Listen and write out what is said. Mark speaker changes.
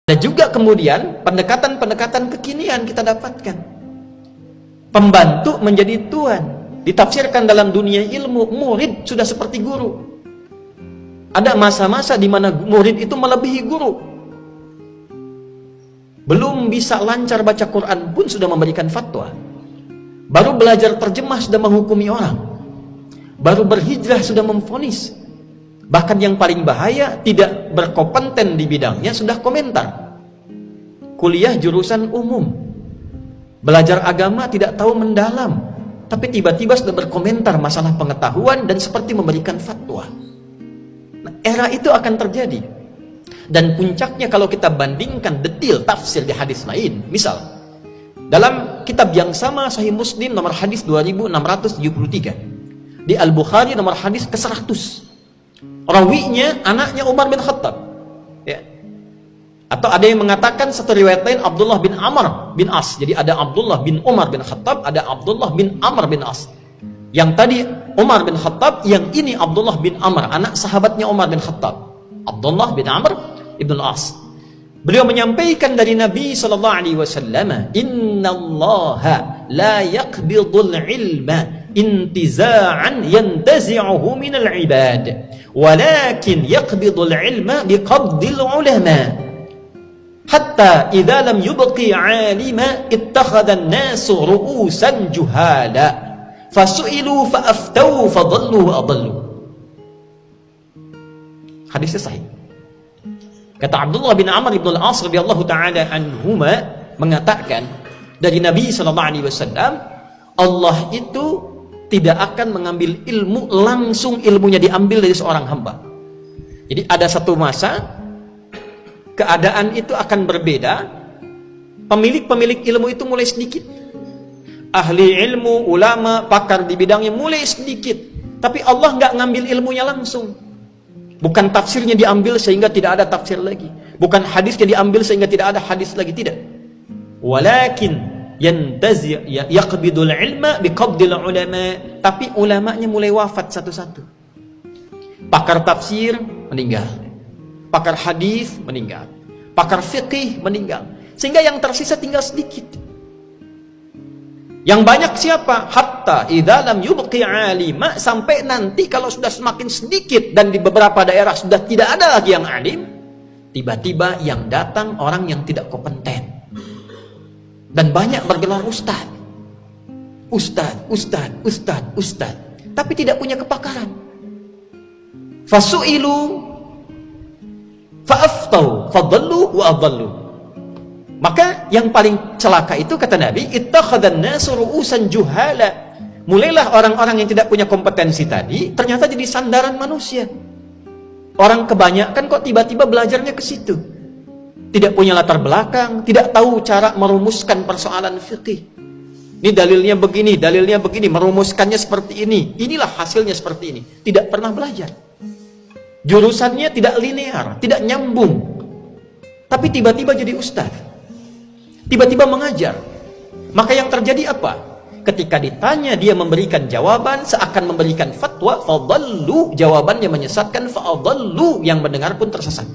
Speaker 1: Ada juga kemudian pendekatan-pendekatan kekinian kita dapatkan. Pembantu menjadi tuan. Ditafsirkan dalam dunia ilmu, murid sudah seperti guru. Ada masa-masa di mana murid itu melebihi guru. Belum bisa lancar baca Quran pun sudah memberikan fatwa. Baru belajar terjemah sudah menghukumi orang. Baru berhijrah sudah memvonis. Bahkan yang paling bahaya, tidak berkompeten di bidangnya sudah komentar. Kuliah jurusan umum, belajar agama tidak tahu mendalam, tapi tiba-tiba sudah berkomentar masalah pengetahuan dan seperti memberikan fatwa. Nah, era itu akan terjadi. Dan puncaknya kalau kita bandingkan detail tafsir di hadis lain, misal dalam kitab yang sama Sahih Muslim nomor hadis 2673, di Al-Bukhari nomor hadis ke-100, rawinya anaknya Umar bin Khattab, ya. Atau ada yang mengatakan satu riwayat lain Abdullah bin Amr bin As. Jadi ada Abdullah bin Umar bin Khattab, ada Abdullah bin Amr bin As. Yang tadi Umar bin Khattab, yang ini Abdullah bin Amr, anak sahabatnya Umar bin Khattab, Abdullah bin Amr ibn As. Beliau menyampaikan dari Nabi SAW, innallaha la yaqbidul ilma intiza'an yantazi'uhu minal ibad, walakin yaqbidul ilma biqabdil ulama, hatta idza lam yubqi 'alima ittakhadha an-nasu ru'usan juhala fasu'ilu fa'aftau fadallu wa adallu. Hadisnya sahih. Kata Abdullah bin Amr ibn al-As radhiyallahu ta'ala anhuma mengatakan dari Nabi SAW, Allah itu tidak akan mengambil ilmu langsung ilmunya diambil dari seorang hamba. Jadi ada satu masa keadaan itu akan berbeda. Pemilik-pemilik ilmu itu mulai sedikit. Ahli ilmu, ulama, pakar di bidangnya mulai sedikit. Tapi Allah nggak ngambil ilmunya langsung. Bukan tafsirnya diambil sehingga tidak ada tafsir lagi. Bukan hadisnya diambil sehingga tidak ada hadis lagi. Tidak. Walakin yantazi yaqbidul ilma biqabdil ulama. Tapi ulamanya mulai wafat satu-satu. Pakar tafsir meninggal. Pakar hadis meninggal. Pakar fiqih meninggal. Sehingga yang tersisa tinggal sedikit. Yang banyak siapa? Hatta idza lam yubqi 'alima, sampai nanti kalau sudah semakin sedikit dan di beberapa daerah sudah tidak ada lagi yang alim, tiba-tiba yang datang orang yang tidak kompeten. Dan banyak bergelar ustaz. Ustaz, ustaz, ustaz, ustaz, tapi tidak punya kepakaran. Fasu'ilu fa'aftau fadallu wa adallu. Maka yang paling celaka itu kata Nabi, ittakhadhan nasu ru'usan juhala. Mulailah orang-orang yang tidak punya kompetensi tadi ternyata jadi sandaran manusia. Orang kebanyakan kok tiba-tiba belajarnya ke situ. Tidak punya latar belakang, tidak tahu cara merumuskan persoalan fikih. Ini dalilnya begini, merumuskannya seperti ini. Inilah hasilnya seperti ini. Tidak pernah belajar. Jurusannya tidak linear, tidak nyambung. Tapi tiba-tiba jadi ustaz. Tiba-tiba mengajar. Maka yang terjadi apa? Ketika ditanya dia memberikan jawaban seakan memberikan fatwa, fadallu, jawabannya menyesatkan, fa'adallu, yang mendengar pun tersesat.